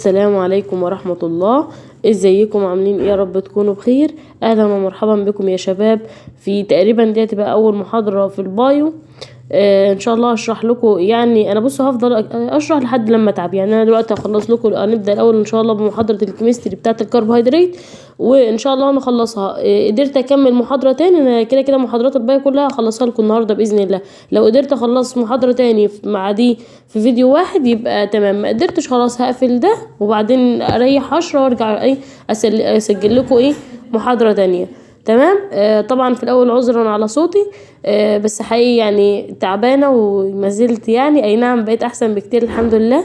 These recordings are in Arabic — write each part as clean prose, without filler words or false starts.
السلام عليكم ورحمة الله. ازيكم عاملين ايه؟ يا رب تكونوا بخير. اهلا ومرحبا بكم يا شباب في تقريبا دي هتبقى اول محاضرة في البايو. ان شاء الله هشرح لكم، يعني انا بصوا هفضل اشرح لحد لما اتعب. يعني انا دلوقتي هخلص لكم، هنبدا الاول ان شاء الله بمحاضره الكيمستري بتاعه الكربوهيدرات، وان شاء الله نخلصها. قدرت اكمل محاضره تاني، انا كده كده محاضرات الباقي كلها هخلصها لكم النهارده باذن الله. لو قدرت اخلص محاضره تاني مع دي في فيديو واحد يبقى تمام، ما قدرتش خلاص هقفل ده وبعدين اريح 10 وارجع اسجل لكم محاضره تانية. تمام. طبعا في الاول عذرا على صوتي، بس حقيقي يعني تعبانه وما زلت، يعني اي نعم بقيت احسن بكتير الحمد لله.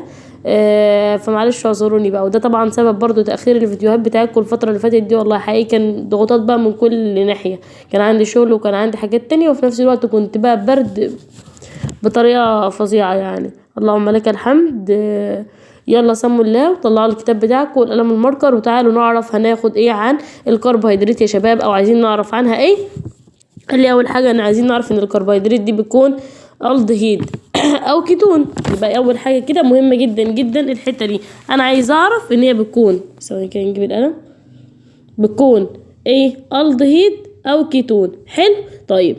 فمعلش اعذروني بقى، وده طبعا سبب برضو تاخير الفيديوهات بتاعتكم الفتره اللي فاتت دي. والله حقيقي كان ضغوطات بقى من كل ناحيه، كان عندي شغل وكان عندي حاجات تانية، وفي نفس الوقت كنت بقى برد بطريقه فظيعه يعني. اللهم لك الحمد. يلا سموا الله وطلعوا الكتاب بتاعكم والقلم الماركر وتعالوا نعرف هناخد ايه عن الكربوهيدرات يا شباب، او عايزين نعرف عنها ايه. اللي اول حاجه انا عايزين نعرف ان الكربوهيدرات دي بتكون الدهيد او كيتون. يبقى اول حاجه كده مهمه جدا جدا الحته دي، انا عايز اعرف ان هي بتكون، ثواني كده نجيب القلم، بتكون ايه؟ الدهيد او كيتون. حلو. طيب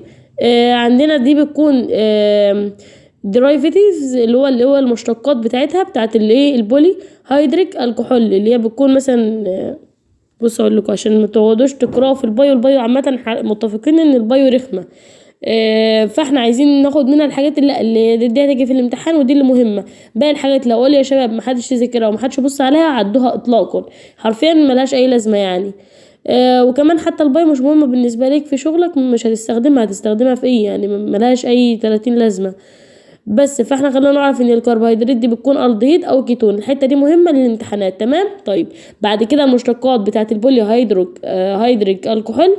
عندنا دي بتكون درايفيتيفز، اللي هو المشتقات بتاعتها بتاعت البولي هيدريك الكحول، اللي هي بتكون مثلا بص اقول لكم عشان ما تقعدوش تقراوا في البايو عامه متفقين ان البايو رخمه. فاحنا عايزين ناخد منها الحاجات اللي دي هتيجي في الامتحان ودي اللي مهمه. باقي الحاجات لو قول يا شباب ما حدش يذاكرها وما حدش يبص عليها عدوها اطلاقا، حرفيا ملهاش اي لازمه يعني. وكمان حتى البايو مش مهمه بالنسبه لك في شغلك، مش هتستخدمها في ايه يعني، ملهاش اي 30 لازمه. بس فاحنا خلينا نعرف ان الكربوهيدرات دي بتكون الدهيد او كيتون، الحته دي مهمه للامتحانات. تمام. طيب بعد كده المشتقات بتاعه البولي هيدريك الكحول،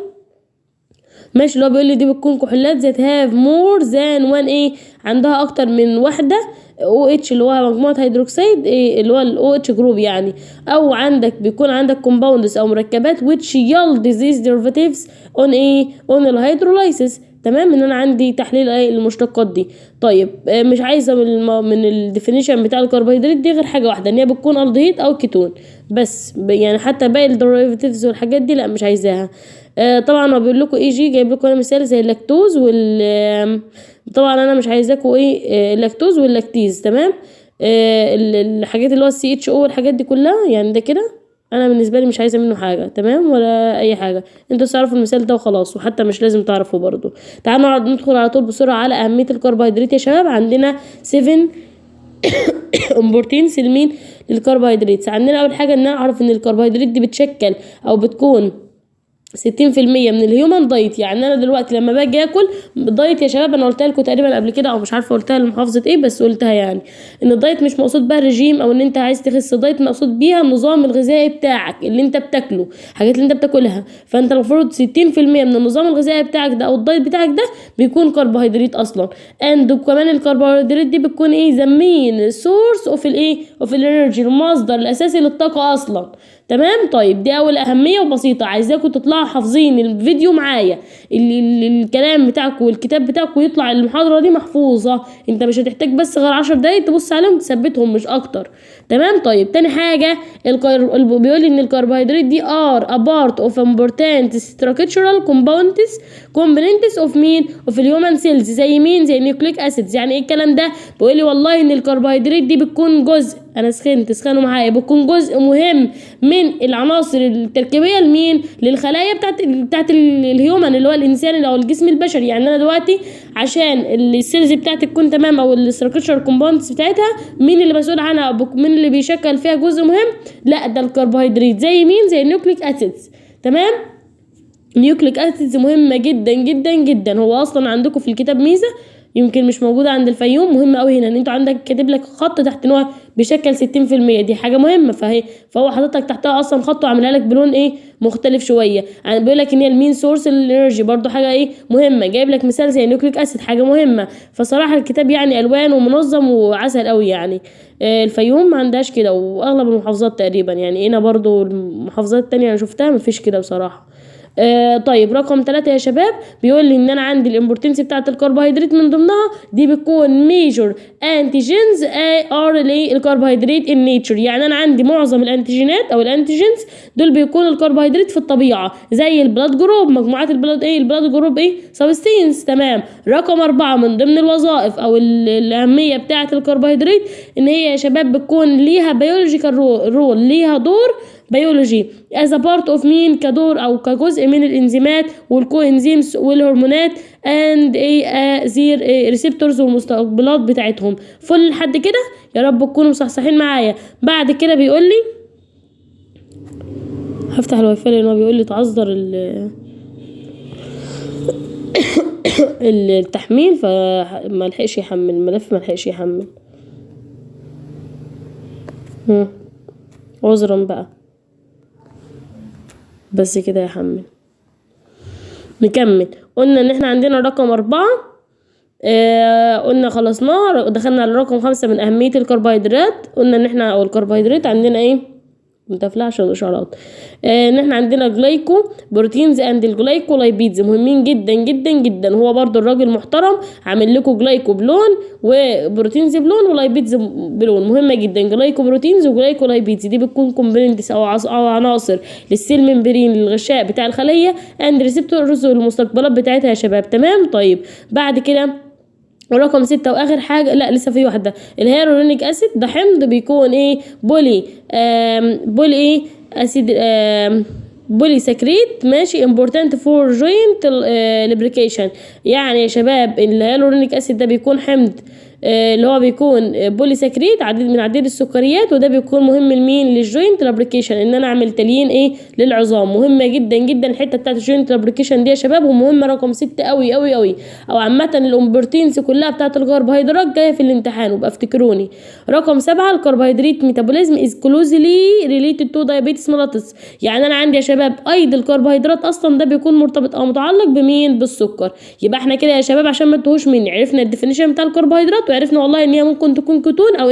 ماشي، اللي هو بيقول لي دي بتكون كحولات ذات هاف مور ذان وان عندها اكتر من واحده او اتش، اللي هو مجموعه هيدروكسيد اللي هو الاو اتش جروب يعني. او بيكون عندك كومباوندز او مركبات which yield these derivatives on الهيدرولايسيس. تمام، ان انا عندي تحليل المشتقات دي. طيب مش عايزه من الديفينيشن بتاع الكربوهيدرات دي غير حاجه واحده، ان هي بتكون الدهيد او كيتون بس، يعني حتى باقي الديريفاتيفز والحاجات دي لا مش عايزاها. طبعا هو بيقول لكم جايب لكم انا مثال زي اللاكتوز طبعا انا مش عايزاكم اللاكتوز واللاكتيز. تمام. الحاجات اللي هو السي اتش او والحاجات دي كلها، يعني ده كده انا بالنسبه لي مش عايزه منه حاجه. تمام، ولا اي حاجه، انتوا تعرفوا المثال ده وخلاص، وحتى مش لازم تعرفوا برضو. تعالوا ندخل على طول بسرعه على اهميه الكربوهيدرات يا شباب. عندنا 7 امبورتينس للكربوهيدرات. عندنا اول حاجه ان نعرف ان الكربوهيدرات دي بتشكل او بتكون 60% من الهيومن دايت. يعني انا دلوقتي لما باجي اكل دايت يا شباب، انا قلتها لكم تقريبا قبل كده او مش عارفه قلتها لمحافظه ايه، بس قلتها يعني ان الدايت مش مقصود بها رجيم او ان انت عايز تخس. دايت مقصود بيها النظام الغذائي بتاعك اللي انت بتاكله، حاجات اللي انت بتاكلها. فانت المفروض 60% من النظام الغذائي بتاعك ده او الدايت بتاعك ده بيكون كربوهيدرات اصلا. وكمان الكربوهيدرات دي بتكون ذا مين سورس اوف الانرجي، المصدر الاساسي للطاقه اصلا. تمام. طيب دي اول اهميه وبسيطه، عايزاكم تطلعوا حافظين الفيديو معايا، الكلام بتاعكم والكتاب بطلع يطلع المحاضره دي محفوظه. انت مش هتحتاج بس غير 10 دقايق تبص عليهم تثبتهم مش اكتر. تمام. طيب تاني حاجه بيقول ان الكربوهيدرات دي are a part of important structural components of الهيومن سيلز. زي مين؟ زي النيوكليك اسيدز. يعني ايه الكلام ده؟ بيقول لي والله ان الكربوهيدرات دي بتكون جزء، انا اسخنوا معايا، بتكون جزء مهم من العناصر التركيبيه للخلايا بتاعت الهيومن اللي هو الانسان او الجسم البشري. يعني انا دلوقتي عشان السيلز بتاعتي تكون تمام او الاستراكشر كومبوننتس بتاعتها، مين اللي مسؤول عنها؟ مين اللي بيشكل فيها جزء مهم؟ لا ده الكربوهيدرات. زي مين؟ زي النيوكليك اسيدز. تمام. النيوكليك اسيدز مهمه جدا جدا جدا. هو اصلا عندكم في الكتاب ميزه يمكن مش موجوده عند الفيوم، مهمه قوي هنا، ان انتوا عندك كاتب لك خط تحت ان هو بيشكل 60%، دي حاجه مهمه. فهو حاطط لك تحتها اصلا خط وعاملها لك بلون مختلف شويه. يعني بيقول لك ان هي المين سورس الانرجي، برضو حاجه مهمه. جايب لك مثال زي النيوكليك اسيد، حاجه مهمه. فصراحه الكتاب يعني الوان ومنظم وعسل قوي يعني. الفيوم ما عندهاش كده، واغلب المحافظات تقريبا، يعني هنا برضو المحافظات التانية انا شفتها مفيش كده بصراحه. طيب رقم 3 يا شباب بيقول لي ان انا عندي الامبورتنس بتاعه الكربوهيدرات من ضمنها دي بتكون ميجور انتيجينز ار الكربوهيدرات ان نيتشر. يعني انا عندي معظم الانتيجينات او الانتيجينز دول بيكون الكربوهيدرات في الطبيعه زي البلاد جروب، مجموعات البلاد البلاد جروب سبستينس. تمام. رقم 4 من ضمن الوظائف او الاهميه بتاعه الكربوهيدرات ان هي يا شباب بتكون ليها بيولوجيكال رول، ليها دور بيولوجي as a part of مين، كدور او كجزء من الانزيمات والكوانزيمز والهرمونات and their receptors والمستقبلات بتاعتهم. فل لحد كده يا رب تكونوا مصحصحين معايا. بعد كده بيقول لي هفتح الواي فاي لان هو بيقول لي تعذر التحميل فما لحقش يحمل الملف، ما لحقش يحمل. عذرا بقى، بس كده يحمل. نكمل. قلنا ان احنا عندنا رقم 4 قلنا خلصناه. دخلنا على رقم 5 من اهمية الكربوهيدرات. قلنا ان احنا او الكربوهيدرات عندنا ايه متفلعش الاشارات، ان احنا عندنا جلايكو بروتينز اند الجلايكولايبيدز مهمين جدا جدا جدا. هو برضو الراجل محترم عامل لكم جلايكو بلون وبروتينز بلون ولايبيدز بلون، مهمه جدا. جلايكو بروتينز وجلايكولايبيدز دي بتكون كومبوننتس او عناصر للسيل ممبرين للغشاء بتاع الخليه اند ريسبتورز والمستقبلات بتاعتها يا شباب. تمام. طيب بعد كده ورقم 6 واخر حاجه، لا لسه في واحده، الهيالورونيك اسيد ده حمض بيكون ايه بولي اسيد بولي سكريت. ماشي. important for joint lubrication. يعني يا شباب الهيالورونيك اسيد ده بيكون حمض اللي هو بيكون بولي سكريت عديد من عديد السكريات، وده بيكون مهم لمين للجوينت لابريكيشن ان انا اعمل تليين للعظام. مهمه جدا جدا الحته بتاعت الجوينت لابريكيشن دي يا شباب، ومهمه رقم 6 قوي قوي قوي. او عامه الامبورتينز كلها بتاعت الكربوهيدرات جايه في الامتحان وبقى افتكروني. رقم 7 الكربوهيدرات ميتابوليزم از كلوزلي ريليتد تو دايابيتس ميليتس. يعني انا عندي يا شباب ايض الكربوهيدرات اصلا ده بيكون مرتبط او متعلق بمين بالسكر. يبقى احنا كده يا شباب عشان ما تتوهوش مني عرفنا الديفينيشن بتاع الكربوهيدرات وعرفنا والله ان هي ممكن تكون كتون او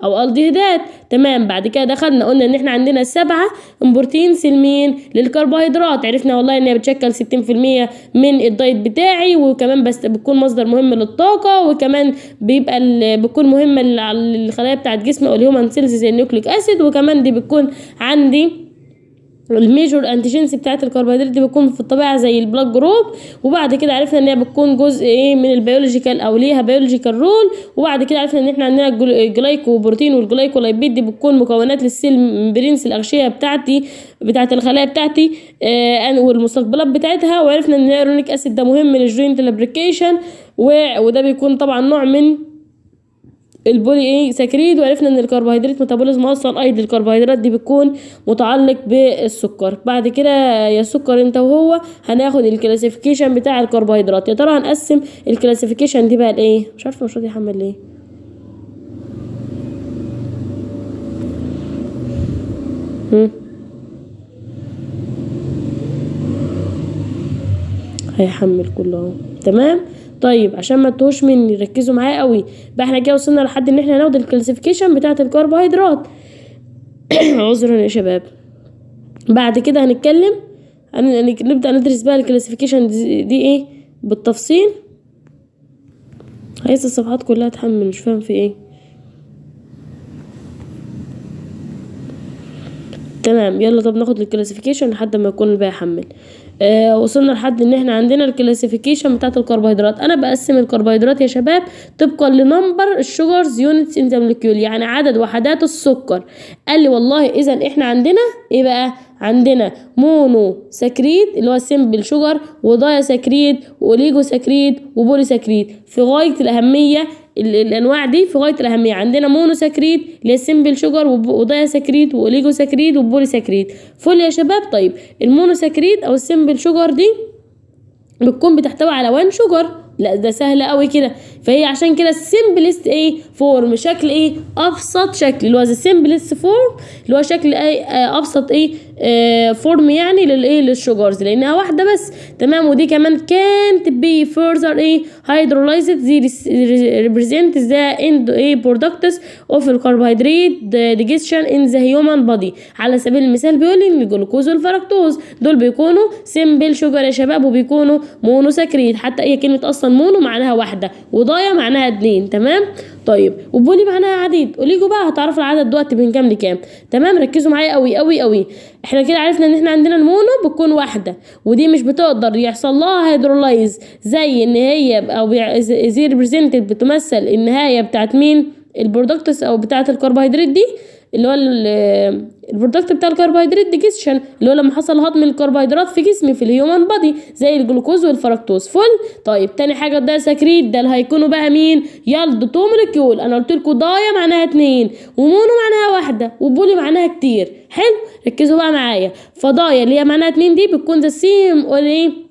او الدهيدات. تمام. بعد كده دخلنا قلنا ان احنا عندنا 7 امبورتينز لمين للكربوهيدرات، عرفنا والله ان هي بتشكل 60% من الدايت بتاعي، وكمان بس بتكون مصدر مهم للطاقه، وكمان بيبقى بتكون مهمه للخلايا بتاعت جسمي او الهيومن سيلز زي النيوكليك اسيد، وكمان دي بتكون عندي الميجور انتيجينز بتاعت الكربوهيدرات دي بتكون في الطبيعه زي البلاك جروب. وبعد كده عرفنا ان هي بتكون جزء من البيولوجيكال او ليها بيولوجيكال رول. وبعد كده عرفنا ان احنا عندنا الجلايكو بروتين والجلايكولايبيد دي بتكون مكونات للسيل ممبرينز الاغشيه بتاعت الخلايا بتاعتي والمستقبلات بتاعتها. وعرفنا ان الهيالورونيك اسيد ده مهم للجوينت لابريكيشن، وده بيكون طبعا نوع من البولي سكريد. وعرفنا ان الكربوهيدرات ميتابوليزم اصلا ايضا الكربوهيدرات دي بتكون متعلق بالسكر. بعد كده يا سكر انت وهو هناخد الكلاسيفيكيشن بتاع الكربوهيدرات. يا ترى هنقسم الكلاسيفيكيشن دي بقى لايه؟ مش عارفه مش راضي يحمل ليه. هيحمل كله اهو. تمام. طيب عشان ما تتوهوش مني ركزوا معايا قوي بقى. احنا كده وصلنا لحد ان احنا ناخد الكلاسيفيكيشن بتاعه الكربوهيدرات. عذرا يا شباب. بعد كده هنتكلم نبدا ندرس بقى الكلاسيفيكيشن دي بالتفصيل. عايز الصفحات كلها تحمل مش فاهم في ايه. تمام. يلا طب ناخد الكلاسيفيكيشن لحد ما يكون الباقي يحمل. وصلنا لحد ان احنا عندنا الكلاسيفيكيشن بتاعت الكربوهيدرات. انا بقسم الكربوهيدرات يا شباب طبقا لنمبر الشوجرز يونتس ان ذا مولكيول، يعني عدد وحدات السكر. قال لي والله اذا احنا عندنا ايه بقى؟ عندنا مونو سكريد اللي هو سيمبل شوجر، ودايا سكريد، واوليجو سكريد، وبولي سكريد. في غايه الاهميه الانواع دي في غايه الاهميه. عندنا مونو سكريد اللي هي سيمبل شوجر، ودايا سكريد، واوليجو سكريد، وبولي سكريد. فل يا شباب. طيب المونو سكريد او السيمبل شوجر دي بتكون بتحتوي على 1 شوجر، لا ده سهله قوي كده. فهي عشان كده السمبلست ايه فورم، شكل ايه ابسط شكل، اللي هو السمبلست فورم، اللي هو شكل ايه ابسط ايه فورم يعني للايه للشوجرز، لانها واحده بس. تمام. ودي كمان كانت بي فurther ايه hydrolyzed represent the end ايه products of الكربوهيدرات digestion in the human body. على سبيل المثال بيقول لي ان الجلوكوز والفركتوز دول بيكونوا سمبل شوجر يا شباب، وبيكونوا مونوساكريد. حتى هي كلمه اصلا مونو معناها واحده، وضايا معناها 2. تمام. طيب وبولي معناها عديد. قوليجوا بقى هتعرفوا العدد دلوقتي من كام لكام. تمام. ركزوا معايا قوي قوي قوي. احنا كده عرفنا ان احنا عندنا المونو بتكون واحده، ودي مش بتقدر يحصل لها هيدرولايز زي ان هي او زي ريبريزنتد بتمثل النهايه بتاعت مين البرودكتس او بتاعت الكربوهيدرات دي، اللي هو البرودكت بتاع الكربوهيدرات ديجيشن، اللي هو لما حصل هضم الكربوهيدرات في جسمي في الهيومن بادي زي الجلوكوز والفركتوز. فل. طيب تاني حاجه ده سكريت، ده اللي هيكونوا بقى مين يلد تو مولكيول. انا قلت لكم ضايا معناها 2، ومونو معناها واحده، وبولي معناها كتير. حلو. ركزوا بقى معايا. فضايا اللي هي معناها 2 دي بتكون ذا سيم اور ايه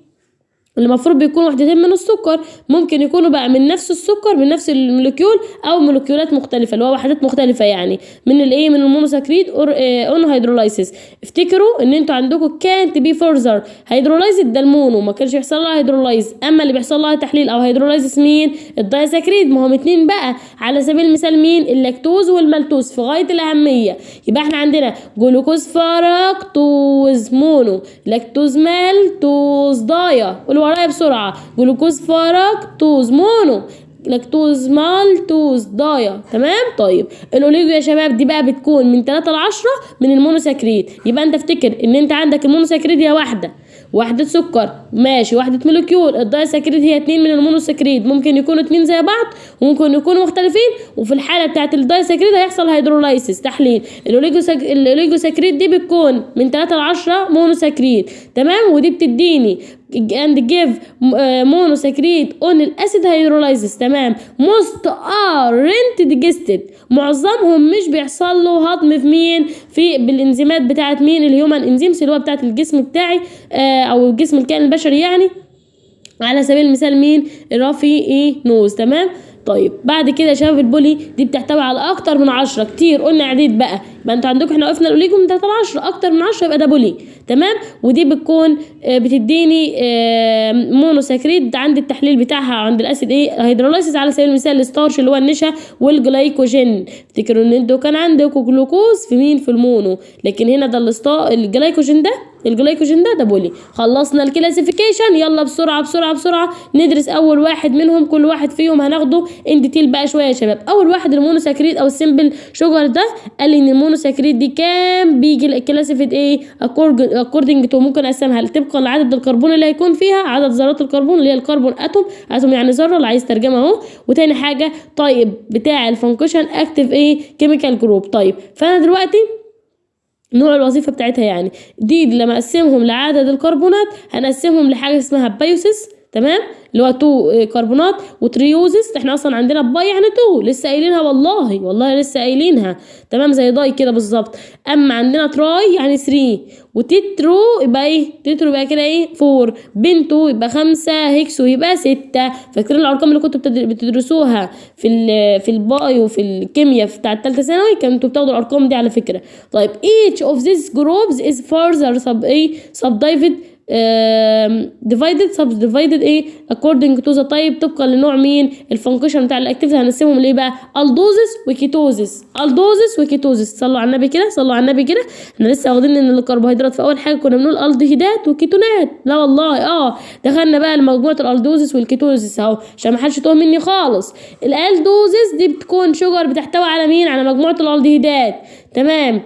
اللي المفروض بيكون وحدتين من السكر، ممكن يكونوا بقى من نفس السكر من نفس المولكيول او مولكيولات مختلفه اللي هو وحدات مختلفه يعني من الايه من المونوساكريد اون هيدرولايسيس. افتكروا ان انتوا عندكم كانت بي فورزر هيدرولايزد ده المونو ما كانش يحصل لها هيدرولايز، اما اللي بيحصل لها تحليل او هيدرولايزس مين الدايساكريد. ما هم 2 بقى. على سبيل المثال مين اللاكتوز والمالتوز في غايه الاهميه. يبقى احنا عندنا جلوكوز فركتوز مونو، لاكتوز مالتوز دايا. ورايا بسرعه. جلوكوز فركتوز مونو، لاكتوز مالتوز دايا. تمام. طيب الاوليجو يا شباب دي بقى بتكون من 3 ل 10 من المونوساكريد. يبقى انت افتكر ان انت عندك المونوساكريد هي وحده سكر ماشي، وحده مولكيول. الدايساكريد هي 2 من المونوساكريد، ممكن يكونوا 2 زي بعض وممكن يكونوا مختلفين، وفي الحاله بتاعه الدايساكريد هيحصل هيدرولايسيس تحليل. الاوليجوساكريد دي بتكون من 3 ل 10 مونوساكريد. تمام. ودي بتديني and give monosaccharide on الاسيد هيدرولايزس. تمام. most aren't digested، معظمهم مش بيحصل له هضم في مين في بالانزيمات بتاعت مين الهيومن انزيمز اللي هو بتاعت الجسم بتاعي او الجسم الكائن البشري يعني. على سبيل المثال مين الرافي ايه نوز. تمام. طيب بعد كده يا شباب البولي دي بتحتوي على اكتر من 10 كتير. قلنا عديد بقى. يبقى انتوا عندكم احنا وقفنا الاوليجو من 3 ل 10 اكتر من 10 يبقى ده بولي. تمام. ودي بتكون بتديني مونوساكريد عند التحليل بتاعها عند الاسيد ايه هيدرولايسيس. على سبيل المثال الستارش اللي هو النشا والجلايكوجين. افتكروا ان انتوا كان عندكم جلوكوز في مين في المونو، لكن هنا ده الجلايكوجين ده بولي. خلصنا الكلاسيفيكيشن. يلا بسرعه بسرعه بسرعه ندرس اول واحد منهم. كل واحد فيهم هناخده ان ديتيل بقى شويه يا شباب. اول واحد المونوساكريد او السمبل شوجر ده. قال لي ان المونوساكريد دي كام بيجي كلاسيفيد ايه اكوردنج تو، ممكن اقسمها طبقا لعدد الكربون اللي هيكون فيها، عدد ذرات الكربون اللي هي الكربون اتوم يعني ذره اللي عايز ترجمه اهو. وتاني حاجه طيب بتاع الفانكشن اكتيف ايه كيميكال جروب. طيب فانا دلوقتي نوع الوظيفه بتاعتها يعني دي لما اقسمهم لعدد الكربونات هنقسمهم لحاجه اسمها بايوسيس. تمام. اللي هو 2 كربونات. وتريوزس احنا اصلا عندنا باي يعني 2 لسه قايلينها والله لسه قايلينها. تمام. زي داي كده بالظبط. اما عندنا تراي يعني 3. وتترو يبقى ايه تترو يبقى كده ايه 4. بنتو يبقى 5. هيكسو يبقى 6. فاكرين الارقام اللي كنتوا بتدرسوها في البايو في الكيمياء بتاع الثالثه ثانوي كنتوا بتاخدوا الارقام دي على فكره. طيب each of these groups is further subdivided ايه according to the type طبقا لنوع مين الفانكشن بتاع الاكتيفيتي. هنقسمهم ليه بقى الدوزس وكيتوزس. صلوا على النبي كده. احنا لسه واخدين ان الكربوهيدرات في اول حاجه كنا بنقول الدهيدات وكيتونات. لا والله دخلنا بقى لمجموعه الالدوزس والكيتوزس اهو عشان ما حدش يتوه مني خالص. الالدوزس دي بتكون شجر بتحتوي على مين على مجموعه الالدهيدات. تمام.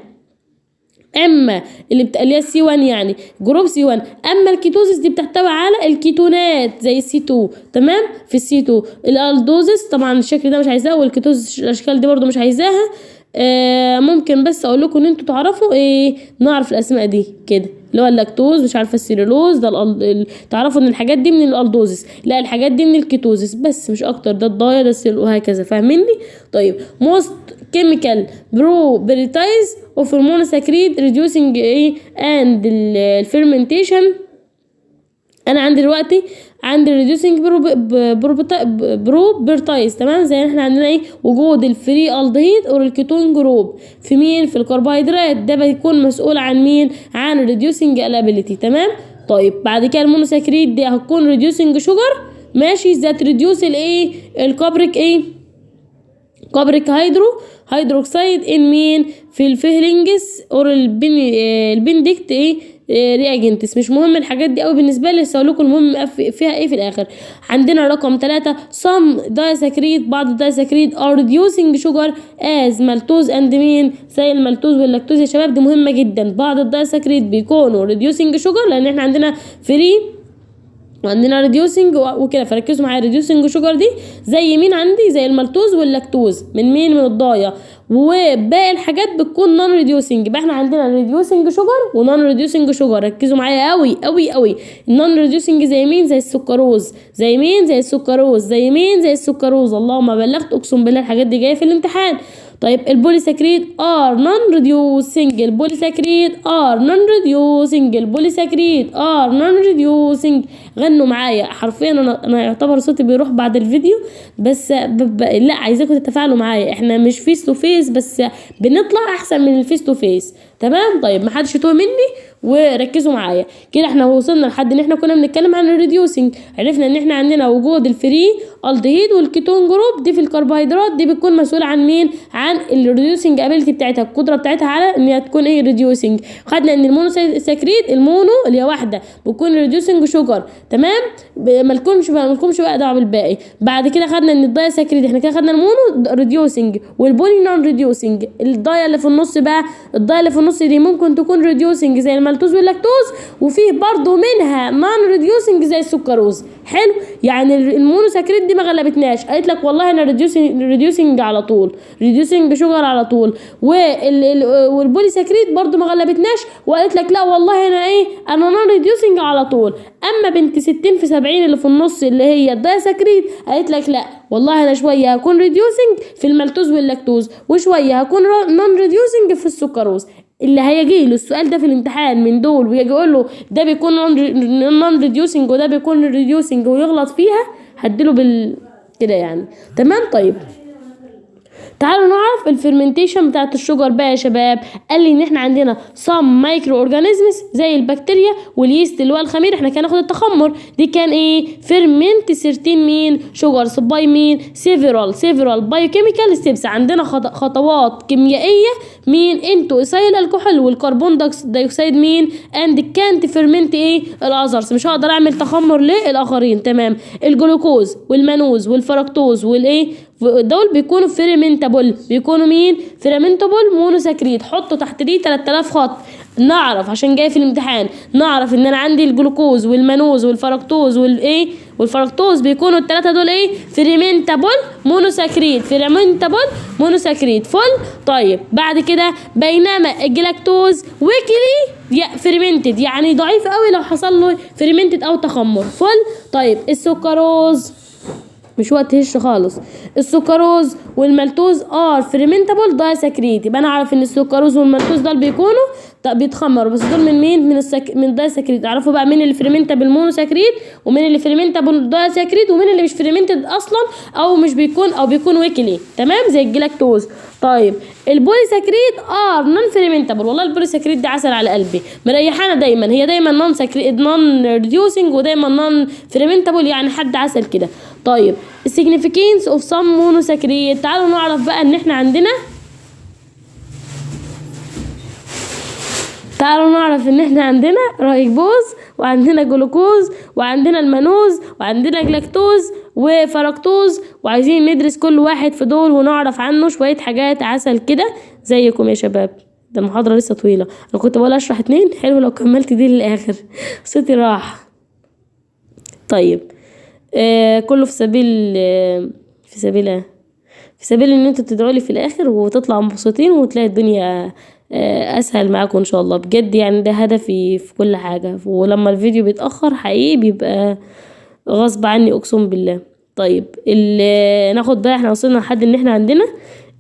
اما اللي هي سي 1 يعني جروب سي 1. اما الكيتوزس دي بتحتوي على الكيتونات زي السي 2. تمام. في السي 2 الالدوزس طبعا الشكل ده مش عايزاه، والكيتوزس الاشكال دي برضو مش عايزاها. ممكن بس اقول لكم ان انتوا تعرفوا ايه نعرف الاسماء دي كده اللي هو اللاكتوز مش عارفه السيلولوز ده تعرفوا ان الحاجات دي من الالدوزس، لا الحاجات دي من الكيتوزس بس مش اكتر. ده الضايا ده السيل وهكذا. فاهميني؟ طيب most chemical properties of monosaccharide reducing ايه and الفيرمنتيشن. انا عندي دلوقتي عند الريديوسنج بروبرتايز، تمام. زي احنا عندنا ايه وجود الفري الدهيد او الكيتون جروب في مين في الكربوهيدرات، ده بيكون مسؤول عن مين عن الريديوسنج الابيليتي، تمام. طيب بعد كده المونوساكريد دي هتكون ريديوسنج شوجر، ماشي، ذات ريديوس الايه الكبريك ايه كبريك هيدروكسيد ان مين في الفيهرنجس اور البندكت ايه رياجنتس. مش مهم الحاجات دي قوي بالنسبه لي، بس لكم المهم فيها ايه في الاخر. عندنا رقم 3 some disaccharide، بعض الدايساكريد are reducing sugar as maltose and مين زي المالتوز واللاكتوز يا شباب، دي مهمه جدا. بعض الدايساكريد بيكونوا reducing sugar لان احنا عندنا فري وعندنا ريديوسنج وكده، فركزوا معايا. ريديوسنج شوجر دي زي مين عندي زي المالتوز واللاكتوز من مين من الضايع، وباقي الحاجات بتكون نون ريديوسنج. يبقى احنا عندنا ريديوسنج شوجر ونون ريديوسنج شوجر، ركزوا معايا قوي قوي قوي. النون ريديوسنج زي مين زي السكروز، زي مين زي السكروز، زي مين زي السكروز. اللهم بلغت، اقسم بالله الحاجات دي جايه في الامتحان. طيب البوليساكريد ار نون ريديوسنج، البوليساكريد ار نون ريديوسنج، البوليساكريد ار نون ريديوسنج. غنوا معايا حرفيا، انا يعتبر صوتي بيروح بعد الفيديو، بس لا عايزاكم تتفاعلوا معايا، احنا مش فيس تو فيس بس بنطلع احسن من الفيس تو فيس، تمام. طيب محدش يتوه مني وركزوا معايا كده. احنا وصلنا لحد ان احنا كنا بنتكلم عن الريديوسنج، عرفنا ان احنا عندنا وجود الفري الدهيد والكيتون جروب دي في الكربوهيدرات، دي بتكون مسؤوله عن مين عن الريديوسنج ابيلتي بتاعتها، القدره بتاعتها على ان هي تكون ايه ريديوسنج. خدنا ان المونوساكريد المونو اللي هي واحده بتكون ريديوسنج شوجر، تمام. مالكمش بقى دعوه بالباقي. بعد كده خدنا ان الدايساكريد احنا كده خدنا المونو ريديوسنج والبولي نون ريديوسنج. الضايه اللي في النص بقى، الضايه اللي في النص دي ممكن تكون ريديوسنج زي المالتوز واللاكتوز، وفيه برضو منها نون ريديوسنج زي السكروز. حلو، يعني المونوساكريد دي ما غلبتناش، قالت لك والله انا ريديوسنج على طول، ريديوسنج شوجر على طول. والبوليساكريد برضو ما غلبتناش وقالت لك لا والله انا ايه انا نون ريديوسنج على طول. اما بنت 60 في 70 اللي في النص اللي هي الدايساكريد قالت لك لا والله انا شويه هكون ريديوسنج في المالتوز واللاكتوز وشويه هكون نون ريديوسنج في السكروز. اللي هيجي له السؤال ده في الامتحان من دول ويجي يقول له ده بيكون نون ريديوسنج وده بيكون ريديوسنج ويغلط فيها، هديله كده يعني، تمام. طيب تعالوا نعرف الفيرمنتيشن بتاعت الشجر بقى يا شباب. قال لي ان احنا عندنا some مايكرو اورجانيزمز زي البكتيريا واليست اللي هو الخمير. احنا كان ناخد التخمر دي كان ايه فيرمنت 13 مين شجرز باي مين سيفرال بايوكيميكال ستيبس. عندنا خطوات كيميائيه مين انتو ايثايل الكحول والكربون دايوكسيد مين اند كانت فيرمنت ايه الاذرز. مش هقدر اعمل تخمر للاخرين، تمام. الجلوكوز والمانوز والفركتوز والايه دول بيكونوا فيرمنتابل، بيكونوا مين فيرمنتابل مونوساكريد. حطوا تحت دي 3000 خط. نعرف عشان جاي في الامتحان نعرف ان انا عندي الجلوكوز والمانوز والفركتوز والايه والفركتوز بيكونوا الثلاثه دول ايه فيرمنتابل مونوساكريد، فيرمنتابل مونوساكريد فل. طيب بعد كده بينما الجلاكتوز ويكلي فيرمنتد يعني ضعيف قوي لو حصل له فيرمنتد او تخمر فل. طيب السكروز مش وقت هش خالص. السكروز والمالتوز ار فيرمنتابل دايساكريد. يبقى انا اعرف ان السكروز والمالتوز دول بيكونوا بيتخمروا، بس دول من مين من دايساكريد. اعرفوا بقى مين اللي فيرمنتابل مونوساكريد ومين اللي فيرمنتابل دايساكريد ومين اللي مش فيرمنتد اصلا او مش بيكون او بيكون ويكلي، تمام، زي الجلاكتوز. طيب البوليساكريد ار نون فيرمنتابل. والله البوليساكريد دي عسل على قلبي، مريحانا دايما، هي دايما نون ريديوسنج ودايما نون فيرمنتابل، يعني حد عسل كده. طيب السيجنيفيكانس اوف سم مونوساكريد. تعالوا نعرف بقى ان احنا عندنا رايبوز وعندنا جلوكوز وعندنا المانوز وعندنا جلاكتوز وفركتوز، وعايزين ندرس كل واحد في دول ونعرف عنه شوية حاجات عسل كده زيكم يا شباب. ده المحاضرة لسه طويلة، انا كنت بقول اشرح 2 حلو لو كملت دي للاخر صوتي راح. طيب كله في سبيل ان انتوا تدعوا لي في الاخر وتطلعوا مبسوطين وتلاقي الدنيا اسهل معاكم ان شاء الله بجد. يعني ده هدفي في كل حاجة، ولما الفيديو بيتأخر حقيقي بيبقى غصب عني اقسم بالله. طيب ناخد بقى، احنا وصلنا لحد ان احنا عندنا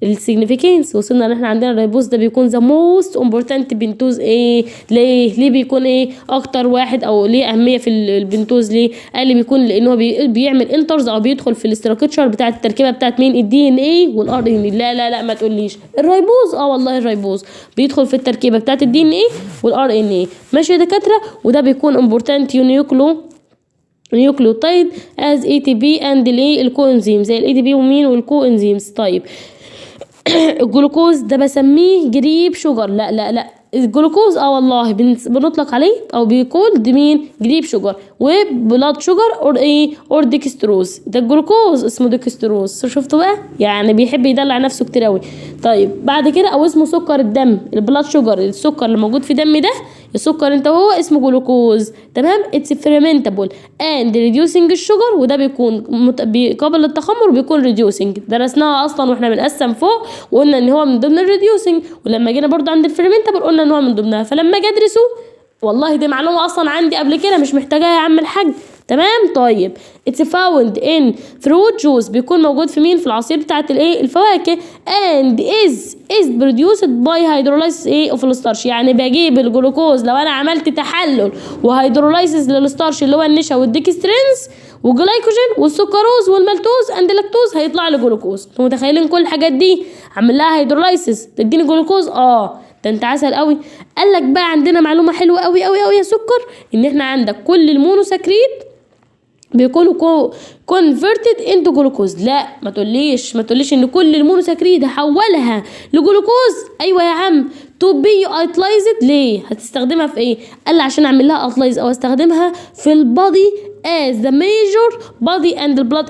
السيجنيفيكانس. وصلنا ان احنا عندنا الريبوز ده بيكون ذا موست امبورتانت بنتوز. ايه ليه بيكون ايه اكتر واحد او ليه اهميه في البنتوز؟ ليه قال لي بيكون لانه بيعمل انترز او بيدخل في الاستراكشر بتاعه التركيبه بتاعه مين؟ الدي ان ايه والار ان ايه. لا ما تقوليش الريبوز. والله الريبوز بيدخل في التركيبه بتاعه الدي ان ايه والار ان ايه. ماشي يا دكاتره. وده بيكون امبورتانت نيوكليوتايد از اي تي بي اند الكوانزيم زي الاي تي بي ومين والكوانزيمز. طيب الجلوكوز ده بسميه جريب شوجر. لا الجلوكوز والله بنطلق عليه او بيقول دي مين؟ جريب شوجر وبلاد شوجر اور ديكستروز. ده الجلوكوز اسمه ديكستروز. شفتوا بقى؟ يعني بيحب يدلع نفسه كتير اوي. طيب بعد كده او اسمه سكر الدم، البلاد شوجر، السكر اللي موجود في دمي ده، السكر انت وهو اسمه جلوكوز. تمام. اتس فيرمنتابل اند ريديوسنج الشوجر، وده بيكون قابل للتخمر وبيكون ريديوسنج. درسناها اصلا واحنا بنقسم فوق وقلنا ان هو من ضمن الريديوسنج، ولما جينا برضو عند الفيرمنتابل قلنا ان هو من ضمنها. فلما اجي ادرسه والله دي معلومه اصلا عندي قبل كده مش محتاجاها يا عم الحاج. تمام. طيب اتس فاوند ان فروت جوز، بيكون موجود في مين؟ في العصير بتاعت الفواكه. اند از بروديوسد باي هيدرولايسيس اوف الستارش. يعني بجيب الجلوكوز لو انا عملت تحلل وهيدرولايسيس للستارش اللي هو النشا والديكسترينز وجلايكوجين والسكروز والمالتوز اند لاكتوز هيطلع لي جلوكوز. انتوا متخيلين كل الحاجات دي عامل لها هيدرولايسيس تديني جلوكوز؟ ده انت عسل قوي. قال لك بقى عندنا معلومه حلوه قوي قوي قوي يا سكر، ان احنا عندك كل المونوساكريد بيكونوا كونفرتد انتو جلوكوز. لا ما تقوليش ان كل المونوساكريد هحولها لجلوكوز. ايوه يا عم. تو بي ايتلايزد. ليه هتستخدمها في ايه؟ قال لي عشان اعمل لها اتلايز او استخدمها في البادي as the major body and the blood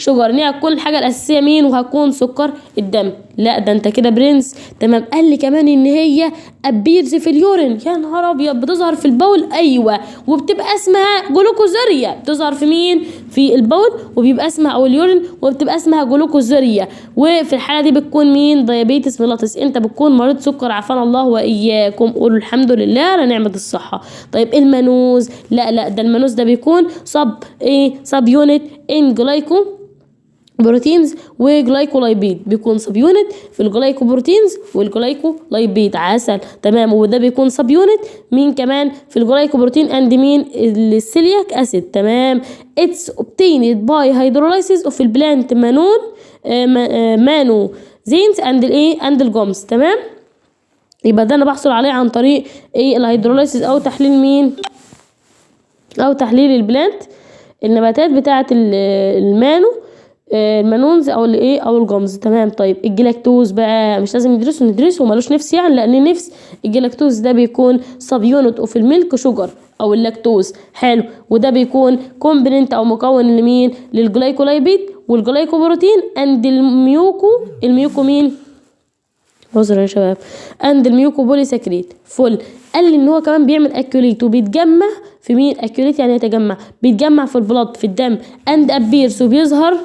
sugar. يعني هتكون الحاجه الاساسيه مين؟ وهتكون سكر الدم. لا ده انت كده برنس. تمام. قال لي كمان ان هي ابيرز في اليورين. يا نهار ابيض. بتظهر في البول. ايوه. وبتبقى اسمها جلوكوزوريا. بتظهر في مين؟ في البول وبيبقى اسمها او اليورين وبتبقى اسمها جلوكوزوريا. وفي الحاله دي بتكون مين؟ ديابيتس ميليتس. انت بتكون مريض سكر عافانا الله واياكم. قولوا الحمد لله على نعمه الصحه. طيب المانوز؟ لا ده المانوز ده بيكون سب يونت ان جلايكو بروتينز وجلايكولايبيد. بيكون سب يونت في الجلايكوبروتينز والجلايكولايبيد. عسل. تمام. وده بيكون سب يونت مين كمان؟ في الجلايكوبروتين اند مين؟ السيلياك اسيد. تمام. اتس اوبتيند باي هيدرولايسيس اوف البلانت مانو زينز اند الجومز. تمام. يبقى ده انا بحصل عليه عن طريق الهيدرولايسيس او تحليل مين؟ او تحليل البلانت النباتات بتاعه المانونز او او الجمز. تمام. طيب الجلاكتوز بقى مش لازم ندرسه ومالوش نفس يعني، لان نفس الجلاكتوز ده بيكون سب يونت اوف الميلك شوجر او اللاكتوز. حلو. وده بيكون كومبوننت او مكون لمين؟ للجلايكولايبيد والجلايكوبروتين اند الميوكو مين؟ عذرا يا شباب. اند الميوكو بوليساكريد. فل. قال لي ان هو كمان بيعمل اكيوليت وبيتجمع في مين؟ اكيوليت يعني يتجمع. بيتجمع في البلد في الدم اند ابيرس وبيظهر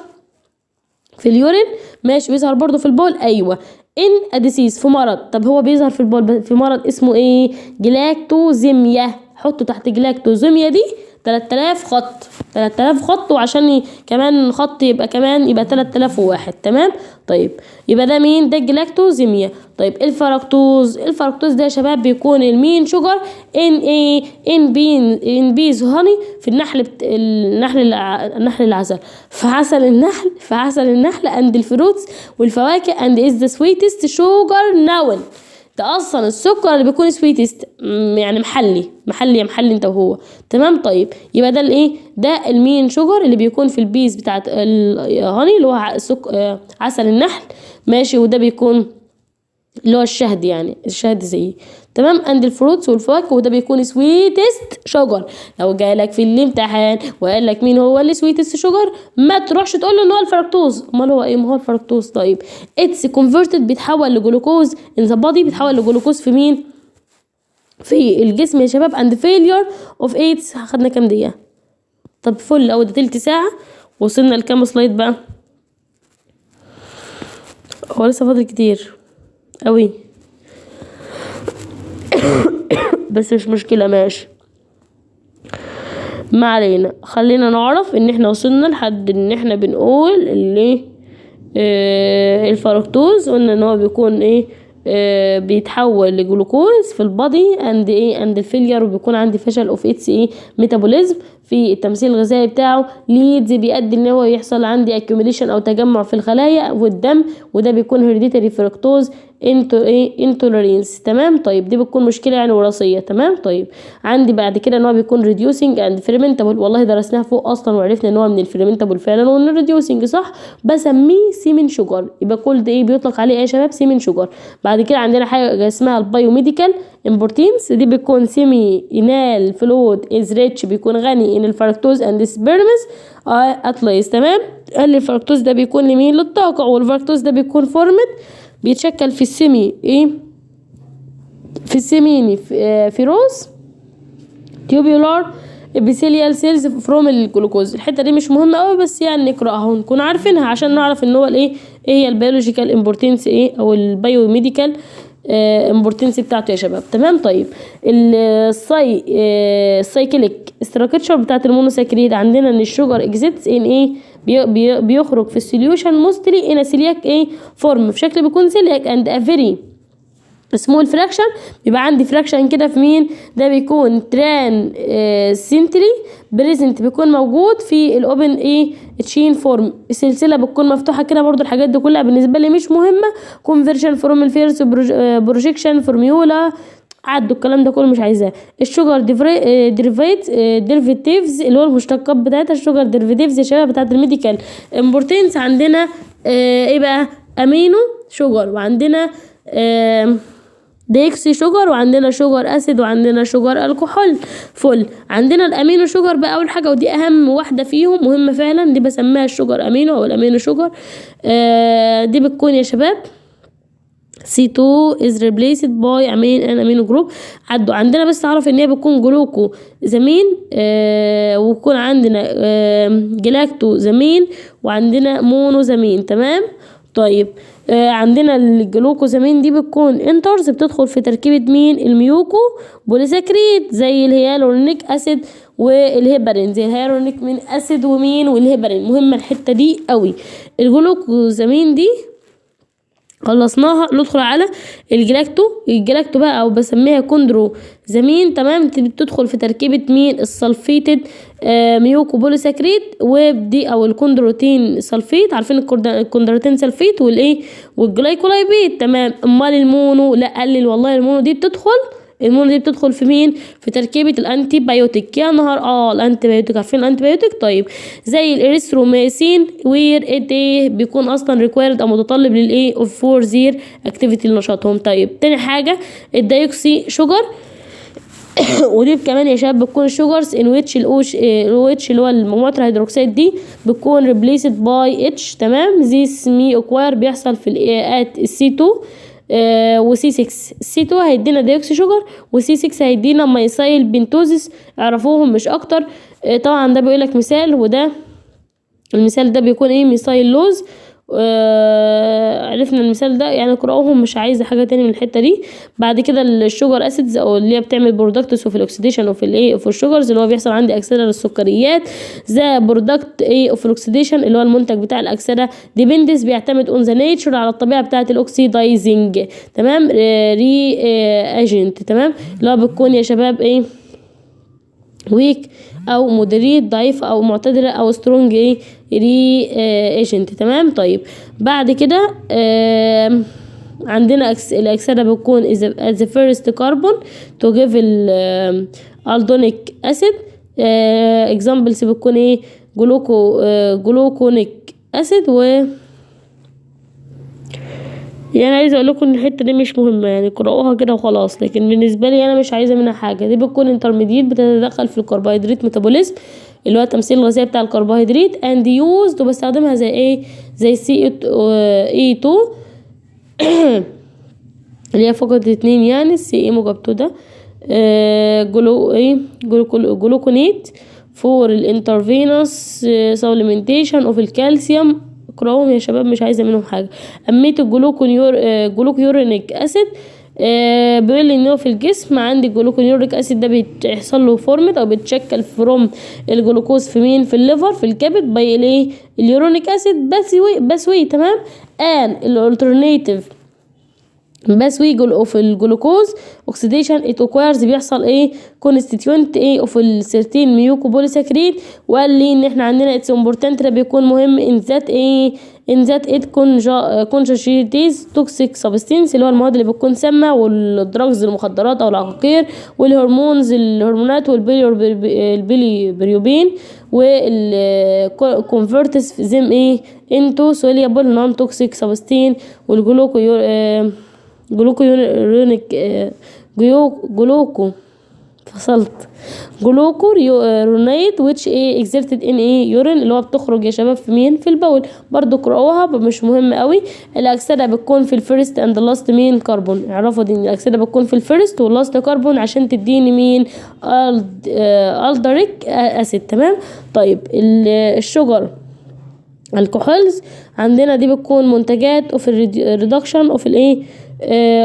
في اليورين. ماشي. بيظهر برضو في البول. ايوه. ان اديسيس في مرض. طب هو بيظهر في البول في مرض اسمه جلاكتوزيميا. حطوا تحت جلاكتوزيميا دي 3000 خط وعشان كمان خط يبقى 3001. تمام. طيب يبقى ده مين؟ ده الجلاكتوزيميا. طيب الفركتوز ده يا شباب بيكون المين شوجر ان بيز هاني في النحل العسل في عسل النحل اند الفروتس والفواكه اند از ذا سويتست شوجر ناون. ده اصلا السكر اللي بيكون سويتست يعني محلي انت وهو. تمام. طيب يبقى ده ده المين شوجر اللي بيكون في البيز بتاعت الهاني اللي هو عسل النحل. ماشي. وده بيكون اللي هو الشهد يعني الشهد زيه. تمام. اند الفروتس والفواكه وده بيكون سويتست شوجر. لو جالك في الامتحان وقال لك مين هو اللي سويتست شوجر ما تروحش تقول له ان هو الفركتوز. امال هو ما هو الفركتوز. طيب اتس كونفرتد بيتحول لجلوكوز ان ذا بادي. بيتحول لجلوكوز في مين؟ في الجسم يا شباب. اند فيلير اوف ايتس. خدنا كام دقيقه؟ طب فل او ده تلت ساعه. وصلنا لكام سلايد بقى؟ هو لسه فاضل كتير قوي بس مش مشكلة. ماشي ما علينا. خلينا نعرف ان احنا وصلنا لحد ان احنا بنقول اللي الفركتوز قلنا ان هو بيكون ايه بيتحول لجلوكوز في البادي اند الفيلير، وبيكون عندي فشل اوف اتس ميتابوليزم في التمثيل الغذائي بتاعه. ليدز بيؤدي ان هو يحصل عندي اكيوميليشن او تجمع في الخلايا والدم، وده بيكون هيريديتري فركتوز انتوليرنس. تمام. طيب دي بتكون مشكله يعني وراثيه. تمام. طيب عندي بعد كده ان هو بيكون ريديوسنج اند فيرمنتابل، والله درسناها فوق اصلا وعرفنا ان هو من الفيرمنتابل فعلا، وان الريديوسنج صح، بسميه سيمن شوجر. يبقى كل ده بيطلق عليه يا شباب سيمن شوجر. بعد كده عندنا حاجه اسمها البايوميديكال امبورتينس، دي بيكون سيمي انال فلويد از ريتش، بيكون غني ان الفركتوز اند سبيرمز اتلايز. تمام. قال لي الفركتوز ده بيكون لمين؟ للطاقه، والفركتوز ده بيكون فورمد بيتشكل في السيمي في السيميني فيروس تيوبولار ابيثيليال سيلز فروم الجلوكوز. الحته دي مش مهمه قوي، بس يعني نقراها ونكون عارفينها عشان نعرف ان هو ايه هي البيولوجيكال امبورتنس او البايوميديكال امبورتنس بتاعته يا شباب. تمام. طيب السايكليك ستراكشر بتاعت المونوساكريد عندنا ان الشوجر اكزيتس ان بيخرج في السوليوشن موستلي ان سيلياك فورم، في شكل بيكون سيلياك اند افيري سمول فراكشن. بيبقى عندي فراكشن كده في مين؟ ده بيكون تران سنتري بريزنت، بيكون موجود في الاوبن تشين فورم. السلسله بتكون مفتوحه كده. برضو الحاجات دي كلها بالنسبه لي مش مهمه. كونفرجن فروم الفيرس بروجيكشن فورميولا، عدوا الكلام ده كله مش عايزاه. الشوجر ديريفيتيفز اللي هو المشتقات بتاعتها، الشوجر ديريفيتيفز يا شباب بتاعت الميديكال امبورتنس عندنا ايه بقى؟ امينو شوجر، وعندنا ديكسي شوجر، وعندنا شوجر اسيد، وعندنا شوجر الكحول فل. عندنا الامينو شوجر بقى اول حاجه، ودي اهم واحده فيهم، مهمه فعلا، دي بسميها الشوجر امينو او الامينو شوجر. دي بتكون يا شباب C2 is replaced by an amino group. عدوا عندنا بس اعرف ان هي بتكون جلوكو زمين ويكون عندنا جلاكتو زمين، وعندنا مونو زمين. تمام. طيب عندنا الجلوكوزامين دي بتكون انترز، بتدخل في تركيبة مين؟ الميوكو بوليساكريد، زي الهيالورونيك اسيد والهيبرين، زي الهيالورونيك من اسيد ومين والهيبرين. مهمة الحتة دي قوي. الجلوكوزامين دي خلصناها، ندخل على الجلاكتو بقى او بسميها كوندرو زمين. تمام. بتدخل في تركيبة مين؟ السلفيتد ميوكو بوليساكريد، ودي او الكوندروتين سلفيت، عارفين الكوندروتين سلفيت والجلايكولايبيد. تمام. امال المونو؟ لا قلل والله، المونو دي بتدخل في مين؟ في تركيبة الانتي بايوتيك. يا نهار الانتي بايوتيك، عارفين الانتي بايوتيك؟ طيب زي الاريثروميسين وير بيكون اصلا ريكويرد او متطلب اوف فور زير اكتيفيتي لنشاطهم. طيب تاني حاجة الدايوكسي شوجر ودي كمان يا شباب بتكون الشوجرز ان ويتش الويتش اللي هو المجموعات الهيدروكسيد دي بتكون ريبليسد باي اتش. تمام. زيس مي اكواير بيحصل في الات السي 2 وسي 6. السي 2 هيدينا ديوكسي شوجر، وسي 6 هيدينا مايسايل بنتوزيس، اعرفوهم مش اكتر. طبعا ده بيقولك مثال، وده المثال ده بيكون ميسايل لوز. عرفنا المثال ده يعني قراءهم، مش عايزه حاجه تاني من الحته دي. بعد كده الشوجر اسيدز او اللي هي بتعمل برودكتس وفي الاكسيديشن وفي في الشوجرز، اللي هو بيحصل عندي اكسده للسكريات. ذا برودكت اوف الاكسيديشن اللي هو المنتج بتاع الاكسده ديبندس، بيعتمد اون ذا نيتشر، على الطبيعه بتاعه الاكسيدايزنج. تمام. ري ايجنت. تمام. اللي هو بتكون يا شباب ويك او مودريت ضعيف او معتدله او سترونج ري ايجنت. تمام. طيب بعد كده عندنا الاكسده بتكون as the first carbon to give الالدونيك اسيد. examples بتكون جلوكونيك اسيد. يعني عايزه اقول لكم ان الحته دي مش مهمه، يعني قراءوها كده وخلاص، لكن بالنسبه لي انا مش عايزه منها حاجه. دي بتكون انترميديت، بتتدخل في الكربوهيدرات ميتابوليزم اللي هو التمثيل الغذائي بتاع الكربوهيدرات، اند يوزد وبستخدمها زي زي سي اي 2 اللي هي فقط 2 يعني السي موجب 2 ده جلوكونيت فور الانترفينوس سبلمنتيشن اوف الكالسيوم. اقراهم يا شباب، مش عايزه منهم حاجه. اميت الجلوكيورينيك اسيد بيقول لي ان هو في الجسم عندي جلوكونيوريك اسيد ده بيحصل له فورمت او بيتشكل فروم الجلوكوز في مين؟ في الليفر في الكبد باي الايه؟ اليورونيك اسيد بسوي تمام. الالترناتيف بسوي اوف الجلوكوز اوكسيديشن ات اوكويرز بيحصل ايه؟ كونستيتيوينت ايه اوف السيرتين ميوكو بوليساكريد. وقال لي ان احنا عندنا اتس امبورتنت ده بيكون مهم ان ذات ايه؟ ان ذات ات كونجاشيتيز توكسيك سبستانس اللي هو المواد اللي بتكون سامه والدراجز المخدرات او العقاقير والهرمونز الهرمونات والبيلي بريوبين والكونفرتس زم ايه؟ انتو سوليبل نون توكسيك سبستين والجلوكو جلوكو فصلت جلوكو رونيت which ايه exerted in ايه يورين اللي هو بتخرج يا شباب في مين؟ في البول. برضو قرأوها مش مهم قوي. الاكسده بتكون في الفيرست اند لاست مين؟ كربون. اعرفوا دي الاكسده بتكون في الفيرست واللاست كربون عشان تديني مين؟ الدريك اسيد تمام. طيب الشجر الكحولز عندنا دي بتكون منتجات اوف الريدكشن اوف الايه؟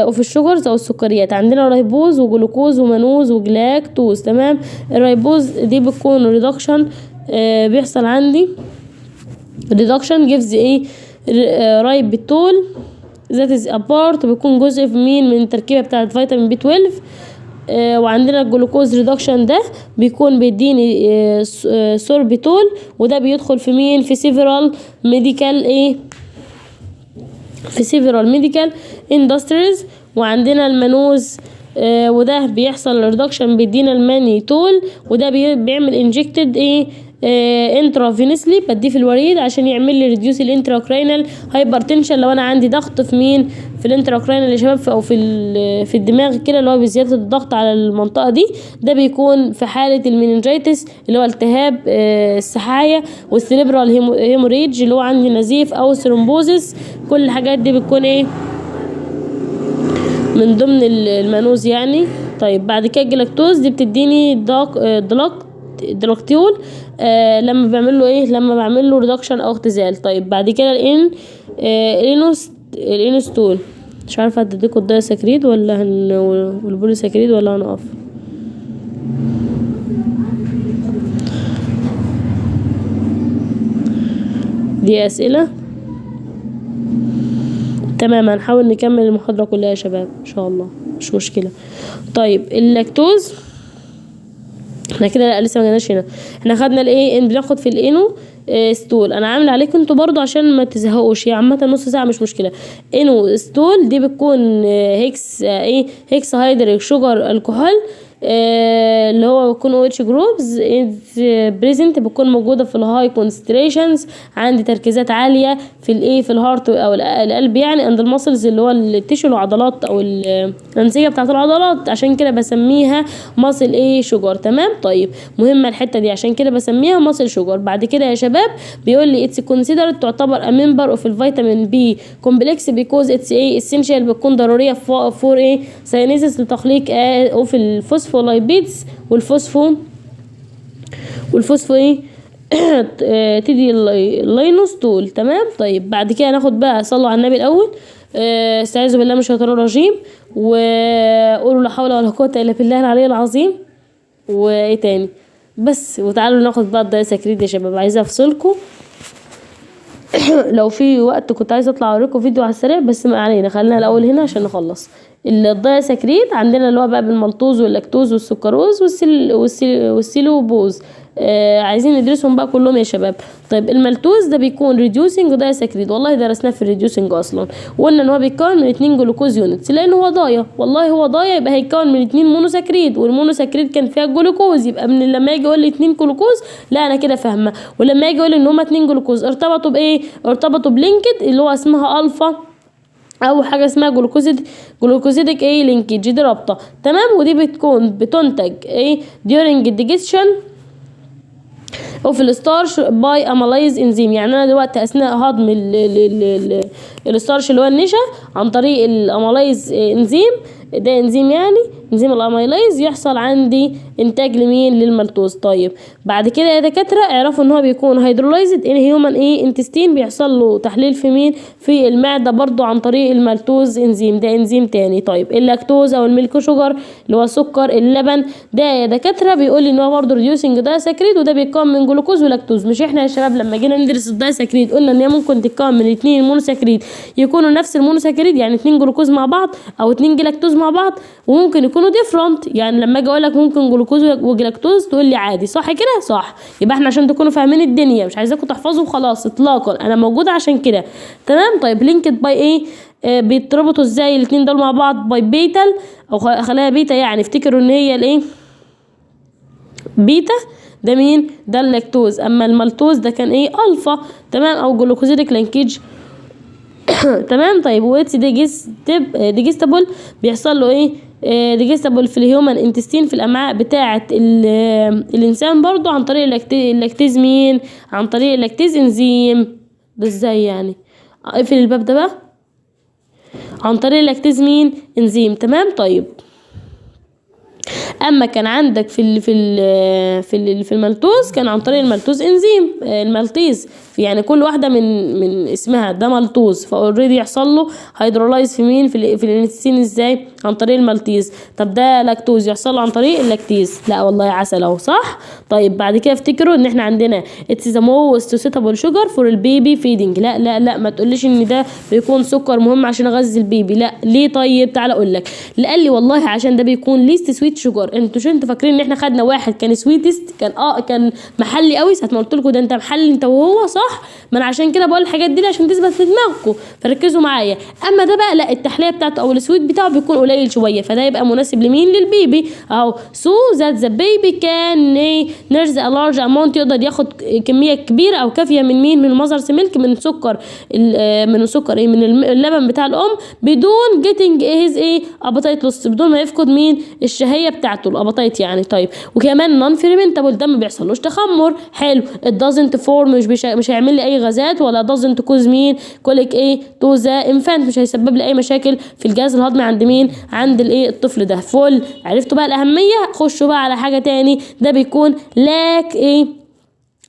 اوف الشجرز او السكريات. عندنا رايبوز وجلوكوز ومانوز وجلاكتوز تمام. الرايبوز دي بتكون ريدكشن بيحصل عندي ريدكشن جيفز ايه؟ رايبيتول ذات از ابارت بيكون جزء في مين؟ من التركيبه بتاعه فيتامين بي 12. وعندنا الجلوكوز ريدكشن ده بيكون بيديني سوربيتول وده بيدخل في مين؟ في سيفرال ميديكال ايه؟ في سيفرال ميديكال اندستريز. وعندنا المانوز وده بيحصل ريدكشن بيدينا المانيتول وده بيعمل انجكتد ايه؟ انترافينسلي بديه في الوريد عشان يعمل لي ريديوس الانتراكرينال هايبرتنشن لو انا عندي ضغط في مين؟ في الانتراكرينال يا شباب او في الدماغ كده اللي هو بزياده الضغط على المنطقه دي. ده بيكون في حاله المينينجيتس اللي هو التهاب السحايا والسيريبرال هيموريج اللي هو عندي نزيف او ثرومبوزيس. كل الحاجات دي بتكون ايه؟ من ضمن المانوز يعني. طيب بعد كده الجلاكتوز دي بتديني دلاكتيول لما بعمل له ايه؟ لما بعمل له ريدكشن او اختزال. طيب بعد كده الانستول مش عارفه هتديكوا الدايساكريد ولا والبوليساكريد ولا هنقف؟ دي اسئله تمام. هنحاول نكمل المحاضره كلها يا شباب ان شاء الله مش مشكله. طيب اللاكتوز احنا كده لا لسه ما جيناش هنا. احنا خدنا الايه؟ ان بناخد في الانو ستول. انا عامله عليكم انتوا برضو عشان ما تزهقوش هي عامه نص ساعه مش مشكله. انو ستول دي بتكون هيكس ايه؟ هيكس هيدريك شوجر الكحول اللي هو بيكون او اتش جروبز بريزنت بتكون موجوده في الهاي كونسنتريشنز عندي تركيزات عاليه في الايه؟ في الهارت او القلب يعني عند المسلز اللي هو التيشو العضلات او الانسجه بتاعه العضلات عشان كده بسميها ماسل ايه؟ شوجر تمام. طيب مهمه الحته دي عشان كده بسميها ماسل شوجر. بعد كده يا شباب بيقول لي اتس كونسيدرد تعتبر ا ممبر اوف الفيتامين بي كومبلكس بيكوز اتس ايه؟ اسينشال بتكون ضروريه فور ايه؟ ساينيسيس لتخليق اوف الفوسفولايبيدز والفوسفو ايه؟ تدي اللاينوستول تمام. طيب بعد كده ناخد بقى صلوا على النبي الاول. استعيذوا بالله من الشيطان الرجيم وقولوا لا حول ولا قوه الا بالله العلي العظيم. وايه تاني بس. وتعالوا ناخد بقى الدايساكريد يا شباب. عايزه افصلكم لو في وقت كنت عايزه اطلع اوريكم فيديو على السريع بس ما علينا خلينا الاول هنا عشان نخلص. الدايساكريد عندنا اللي هو بقى بالمالتوز واللاكتوز والسكروز والسيلوبوز عايزين ندرسهم بقى كلهم يا شباب. طيب المالتوز ده بيكون ريديوسنج ودايساكريد والله درسناه في الريديوسنج اصلا وقلنا ان هو بيتكون من 2 جلوكوز يونتس لان هو ضايع والله هو ضايع يبقى هيتكون من 2 مونوساكريد والمونوساكريد كان فيها جلوكوز يبقى من لما يجي يقول لي 2 جلوكوز لا انا كده فاهمه. ولما يجي يقول لي ان هما 2 جلوكوز ارتبطوا بايه؟ ارتبطوا بلينكد اللي هو اسمها الفا او حاجه اسمها جلوكوزيدك ايه؟ لينكيج دي رابطه تمام. ودي بتنتج ايه؟ during digestion اوف الستارش باي امالايز انزيم يعني انا دلوقتي اثناء هضم الستارش اللي هو النشا عن طريق الاميلايز انزيم، ده انزيم يعني انزيم الاميلايز، يحصل عندي انتاج لمين؟ للمالتوز. طيب بعد كده يا دكاتره اعرفوا ان هو بيكون هيدرولايزد ان هيومن انتستين، بيحصل له تحليل في مين؟ في المعده برضو عن طريق المالتوز انزيم، ده انزيم تاني. طيب اللاكتوز او الميلك شوجر اللي هو سكر اللبن، ده يا دكاتره بيقول لي ان هو برضو ريديوسنج دايساكريد، وده بيتكون من جلوكوز ولاكتوز. مش احنا يا شباب لما جينا ندرس الدايساكريد قلنا ان هي ممكن تتكون من 2 مونوساكريد يكونوا نفس المونوساكريد، يعني 2 جلوكوز مع بعض او 2 جلاكتوز مع بعض، وممكن يكونوا ديفرنت، يعني لما اجي اقول لك ممكن جلوكوز وجلاكتوز تقول لي عادي، صح كده؟ صح. يبقى احنا عشان تكونوا فاهمين الدنيا، مش عايزاكم تحفظوا وخلاص اطلاقا، انا موجوده عشان كده. تمام. طيب لينكد باي ايه؟ بيتربطوا ازاي الاثنين دول مع بعض؟ باي بيتال او خلايا بيتا، يعني افتكروا ان هي الايه؟ بيتا ده مين؟ ده اللاكتوز، اما المالتوز ده كان ايه؟ الفا. تمام. او جلوكوزيديك لانكيج. تمام. طيب ويتس ديجستابل بيحصل له ايه؟ ديجستابل في الهيومن انتستين، في الامعاء بتاعه الانسان برضو عن طريق اللاكتيز مين؟ عن طريق اللاكتيز انزيم. ده ازاي يعني؟ اقفل الباب ده بقى. عن طريق اللاكتيز مين؟ انزيم. تمام. طيب اما كان عندك في المالتوز كان عن طريق المالتوز انزيم، المالتيز، يعني كل واحده من اسمها، ده مالتوز فاوريدي يحصل له هيدرولايز في مين؟ في الانتستين ازاي؟ عن طريق المالتيز. طب ده لاكتوز يحصل له عن طريق اللاكتيز. لا والله عسل اهو، صح. طيب بعد كده افتكروا ان احنا عندنا اتس ذا موست سوتابل شوجر فور البيبي فيدنج. لا لا لا، ما تقوليش ان ده بيكون سكر مهم عشان اغذي البيبي، لا. ليه؟ طيب تعالى اقول لك. قال لي والله عشان ده بيكون ليست سويت شوجر. انتوا فاكرين ان احنا خدنا واحد كان سويتست، كان محلي قوي ساعه ما قلت لكم ده انت محلي انت وهو، صح؟ ما انا عشان كده بقول الحاجات دي عشان تثبت في دماغكم، فركزوا معايا. اما ده بقى لا، التحليه بتاعته او السويت بتاعه بيكون قليل شويه، فده يبقى مناسب لمين؟ للبيبي اهو. سو ذات ذا بيبي كان نيرز ا لارج اماونت، يقدر ياخد كميه كبيره او كافيه من مين؟ من المذرز ميلك، من سكر من اللبن بتاع الام، بدون جيتنج ابيتايت لوس، بدون ما يفقد مين؟ الشهيه بتاعته، الابيتايت يعني. طيب وكمان نون فيرمنتابل، ده ما بيحصلوش تخمر. حلو. الدازنت فورم، مش هيعمل لي اي غازات، ولا دازنت كوز مين؟ كوليك تو ذا انفانت، مش هيسبب لي اي مشاكل في الجهاز الهضمي عند مين؟ عند الطفل ده. فل. عرفتوا بقى الاهميه؟ خشوا بقى على حاجه تاني. ده بيكون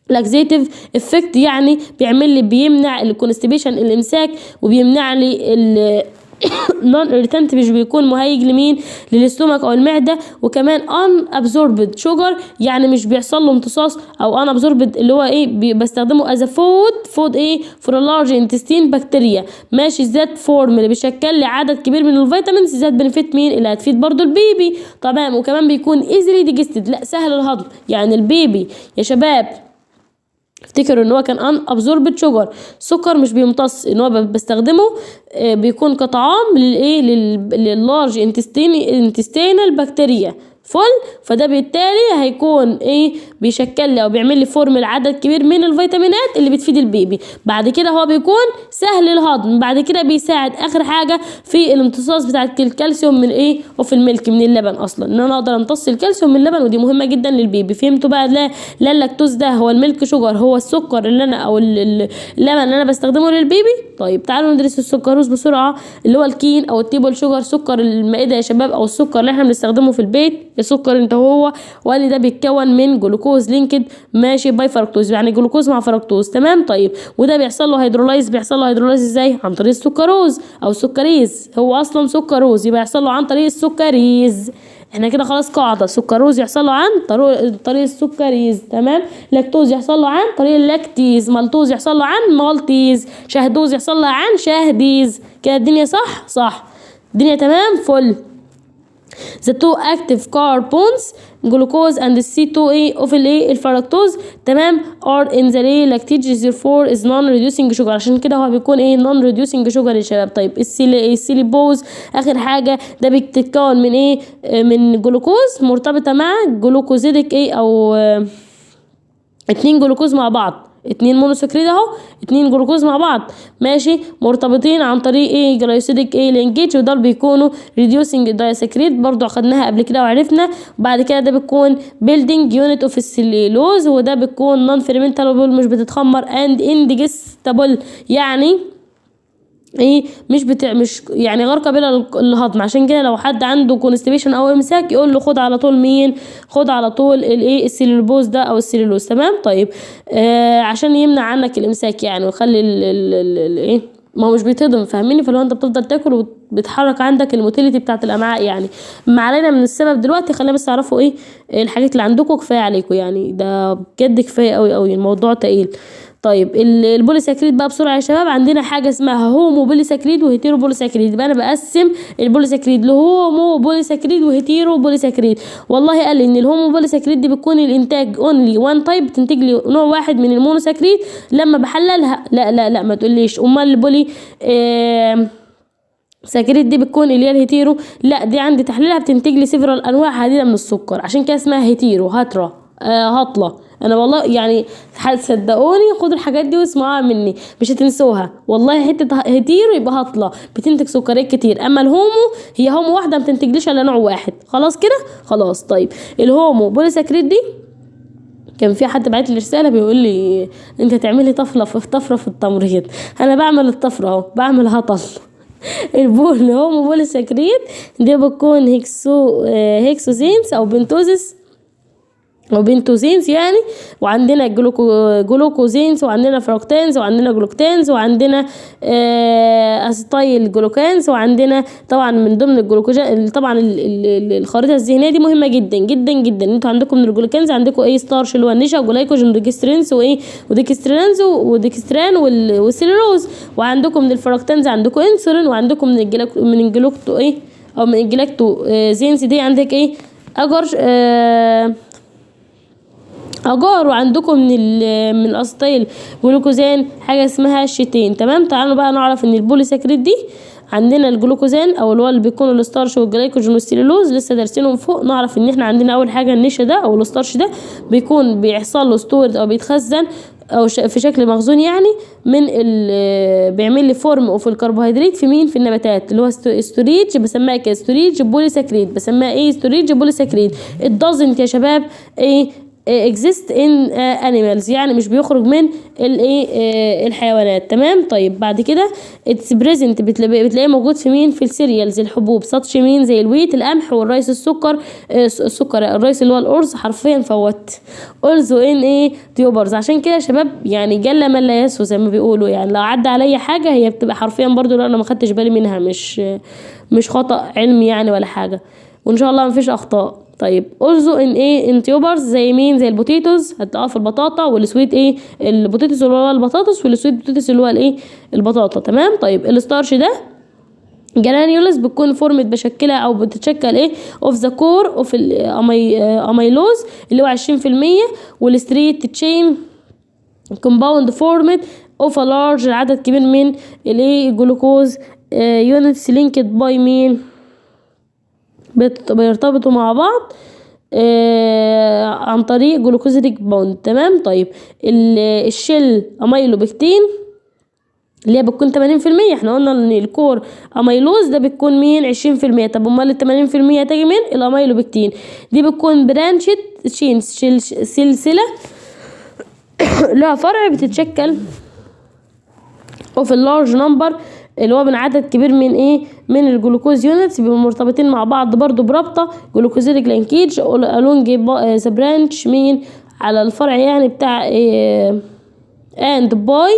لاكزيتيف افكت، يعني بيمنع الكونستيبيشن، الامساك، وبيمنع لي نون irritant، مش بيكون مهيج لمين؟ للاستومك او المعده. وكمان ان ابزوربد شوجر، يعني مش بيحصل له امتصاص، او ان ابزوربد اللي هو بستخدمه از فود فور لارج انتستين بكتيريا، ماشي. ذات فورم اللي بيشكل لي عدد كبير من الفيتامينز، ذات بنفيت مين؟ اللي هتفيد برضو البيبي. تمام. وكمان بيكون ايزلي ديجستد، لا سهل الهضم، يعني البيبي يا شباب افتكروا ان هو كان ان ابزوربد شوجر، سكر مش بيمتص، ان هو بستخدمه بيكون كطعام لللارج انتستينال بكتيريا. فل. فده بالتالي هيكون بيشكل لي او بيعمل لي فورم عدد كبير من الفيتامينات اللي بتفيد البيبي. بعد كده هو بيكون سهل الهضم، بعد كده بيساعد اخر حاجه في الامتصاص بتاعه الكالسيوم من وفي الملك، من اللبن. اصلا ان انا اقدر امتص الكالسيوم من اللبن، ودي مهمه جدا للبيبي. فهمتوا بقى؟ لا اللاكتوز ده هو الملك شوجر، هو السكر اللي انا او اللبن اللي انا بستخدمه للبيبي. طيب تعالوا ندرس السكروز بسرعه، اللي هو الكين او التيبل شوجر، سكر المائده يا شباب، او السكر اللي احنا بنستخدمه في البيت، السكر انت وهو. وقال لي ده بيتكون من جلوكوز لينكد ماشي باي فركتوز، يعني جلوكوز مع فركتوز. تمام. طيب وده بيحصل له هيدرولايز ازاي؟ عن طريق السكروز او السكريز، هو اصلا سكروز يبقى يحصل له عن طريق السكريز. احنا كده خلاص قاعده، سكروز يحصل له عن طريق السكريز. تمام. لاكتوز يحصل له عن طريق اللاكتيز، مالتوز يحصل له عن مالتيز، شهدوز يحصل له عن شهديز. كده الدنيا صح الدنيا تمام. فل. The two active carbons glucose and C2A of الفركتوز، تمام، are in the lactate therefore is non-reducing sugar، عشان كده هو بيكون non-reducing sugar يا شباب. طيب السيليبوز اخر حاجه، ده بيتكون من من جلوكوز مرتبطه مع جلوكوزيدك او 2 جلوكوز مع بعض، 2 مونوسكريد اهو، 2 جلوكوز مع بعض ماشي، مرتبطين عن طريق جلايسيديك لينكيج، وده بيكونوا ريديوسنج دايسكريد، برضو اخدناها قبل كده وعرفنا. وبعد كده ده بيكون بيلدينج يونت اوف السليلوز، وده بيكون نون فيرمنتال، مش بتتخمر، اند اندجستابل، يعني ايه مش يعني غير قابله للهضم. عشان كده لو حد عنده كونستيبيشن او امساك يقول له خد على طول مين، خد على طول الايه السيلولوز ده او السيلولوز. تمام طيب عشان يمنع عنك الامساك يعني، ويخلي ايه ما هو مش بيتهضم فاهميني. فلو انت بتفضل تاكل وبتحرك عندك الموتيليتي بتاعه الامعاء يعني. ما علينا من السبب دلوقتي، خلينا بس تعرفوا ايه الحاجات اللي عندكم كفايه عليكم يعني، ده بجد كفايه قوي قوي الموضوع تقيل. طيب البوليساكريد بقى بسرعه يا شباب، عندنا حاجه اسمها هومو بوليساكريد وهيتيرو بوليساكريد. يبقى انا بقسم البوليساكريد لهومو بوليساكريد وهيتيرو بوليساكريد. والله قال لي ان الهومو بوليساكريد دي بتكون الانتاج اونلي وان تايب، بتنتج لي نوع واحد من المونوساكريد. لما بحللها لا لا لا ما تقوليش امال البولي ساكريد دي بتكون اللي هي الهيتيرو، لا دي عندي تحليلها بتنتج لي سيفرال انواع عديده من السكر، عشان كده اسمها هيتيرو هترا هطله. انا والله يعني صدقوني خدوا الحاجات دي واسمعوها مني مش هتنسوها والله. حته هيتيرو يبقى هطله بتنتج سكريات كتير، اما الهومو هي هومو واحده ما بتنتجليش الا نوع واحد. خلاص كده خلاص. طيب الهومو بوليساكريد دي كان في حد بعت لي رساله بيقول لي انت هتعملي طفره في التمريض. انا بعمل الطفره اهو، بعمل هطل. الهومو بوليساكريد دي بتكون هيكسوزينز او بنتوزينز يعني، وعندنا جلوكوزينز، وعندنا فروكتانز، وعندنا جلوكتانز، وعندنا اسيتايل جلوكانز، وعندنا طبعا من ضمن الجلوكوجين. طبعا الخريطه الذهنيه دي مهمه جدا جدا جدا. انتوا عندكم من الجلوكانز عندكم ايه ستارش اللي هو النشا، وجلايكوجين وديكسترينز وديكستران والسيلولوز. وعندكم من الفروكتانز عندكم انسولين، وعندكم من الجلوكتو ايه او من الجلاكتو زينز دي عندك ايه اجار. وعندكم من الاسيتايل جلوكوزان حاجه اسمها الشيتين. تمام تعالوا بقى نعرف ان البوليساكريد دي عندنا الجلوكوزان او اللي بيكون الستارش والجلايكوجين والسيلولوز لسه دارسينهم فوق. نعرف ان احنا عندنا اول حاجه النشا ده او الستارش ده بيحصل له ستورد او بيتخزن او في شكل مخزون يعني، من بيعمل لي فورم اوف الكربوهيدرات في مين في النباتات اللي هو ستوريج. بسميها كده ستوريج بوليساكريد، بسميها ايه ستوريج بوليساكريد. الدازنت يا شباب ايه exist in animals يعني مش بيخرج من الحيوانات. تمام طيب بعد كده it's present بتلاقيه موجود في مين في السيريالز الحبوب سطش مين زي الويت القمح والرايس السكر الرايس اللي هو الارز حرفيا فوت also in تيوبرز. عشان كده يا شباب يعني جل من لا يسهو زي ما بيقولوا يعني، لو عدى عليا حاجه هي بتبقى حرفيا برضو لو انا ما خدتش بالي منها، مش خطأ علمي يعني ولا حاجه، وان شاء الله مفيش اخطاء. طيب also in tubers زي مين زي البوتيتوز هتلاقوها في البطاطا والسويت البوتيتوز اللي هو البطاطس والسويت بوتيتوس اللي هو البطاطا. تمام طيب الستارش ده جرانيولز بتكون فورمت بشكلها او بتتشكل اوف ذا كور اوف الاميلوز اللي هو 20%، والستريت تشين كومباوند فورمت اوف ا لارج عدد كبير من الجلوكوز يونتس لينكد باي مين بيرتبطوا مع بعض عن طريق جلوكوزيديك بوند. تمام طيب الشيل اميلوبكتين اللي هي بتكون 80%. احنا قلنا ان الكور اميلوز ده بتكون مين 20%. طب امال ال 80% تيجي من الاميلوبكتين دي بتكون برانشد تشين سلسله لها فرع بتتشكل وفي اللارج نمبر اللي هو من عدد كبير من الجلوكوز يونتس بيبقوا مرتبطين مع بعض برضو برابطه جلوكوزيديك لانكيج along ذا برانش مين على الفرع يعني بتاع and by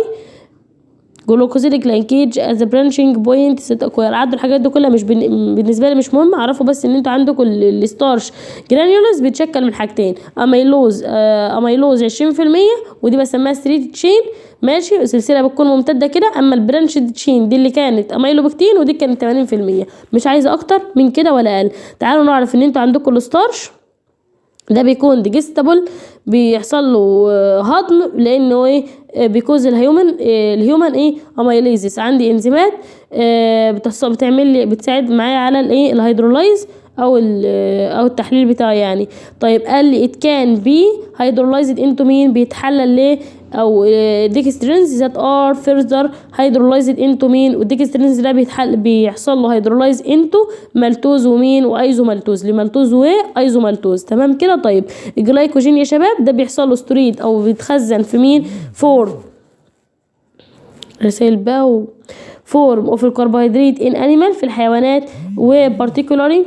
جلوكوزيديك لانكيج as a branching point. عدوا الحاجات دي كلها مش بالنسبه لي مش مهم، اعرفوا بس ان انتوا عندكم الستارش جرانيولز بيتشكل من حاجتين اميلوز 20% ودي بسميها ستريت تشين ماشي، السلسله بتكون ممتده كده. اما البرانش تشين دي اللي كانت اميلوبكتين ودي كانت 80%. مش عايزه اكتر من كده ولا اقل. تعالوا نعرف ان انتوا عندكم الستارش ده بيكون ديجستابل بيحصل له هضم لانه بيكوز الهيومن اميليزيس عندي انزيمات بتعمل لي بتساعد معايا على الهيدرولايز او التحليل بتاعه يعني. طيب قال لي it can be hydrolyzed into مين بيتحلل ليه او ديكسترينز that are further hydrolyzed into مين، والديكسترينز ده بيحصل له hydrolyze into مالتوز ومين وايزومالتوز لمالتوز وايزومالتوز. تمام كده. طيب الجلايكوجين يا شباب ده بيحصل له ستوريد او بيتخزن في مين رسائل بقى فورم اوف الكربوهيدرات ان انيمال في الحيوانات، وبارتيكولاري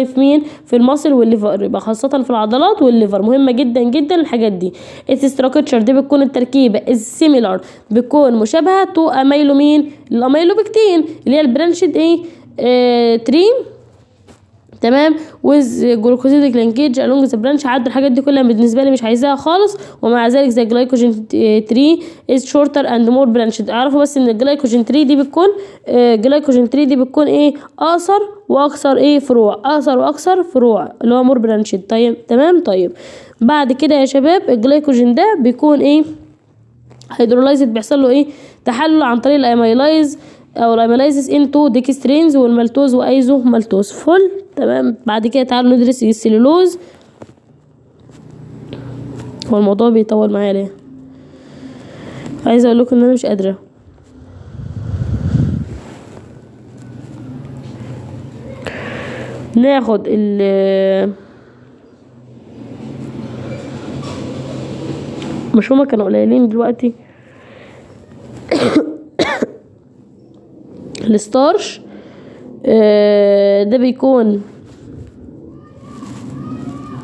في مين؟ في المصل والليفر، يبقى خاصة في العضلات والليفر. مهمة جدا جدا الحاجات دي. الستراكشر دي بتكون التركيبة السيميلار، بتكون مشابهة تو اميلو مين؟ الاميلوبكتين اللي هي البرانشد تري، تمام. ويز جلوكوزيديك لينكيج الونج ذا برانش. عدوا الحاجات دي كلها بالنسبه لي مش عايزاها خالص. ومع ذلك زي جلايكوجين 3 از شورتر اند مور برانشد. اعرفوا بس ان الجلايكوجين 3 دي بتكون اقصر واكثر فروع، اقصر واكثر فروع اللي هو مور برانشد. طيب تمام. طيب بعد كده يا شباب الجلايكوجين ده بيكون هيدرولايزد، بيحصل له تحلل عن طريق الاميلايز او الاميلايزز انتو ديكسترينز والمالتوز وايزو مالتوز. فل تمام. بعد كده تعالوا ندرس السلولوز. هو الموضوع بيطول معايا ليه؟ عايزه اقول لكم ان انا مش قادره. ناخد مش هما كانوا قليلين دلوقتي. الستارش ده بيكون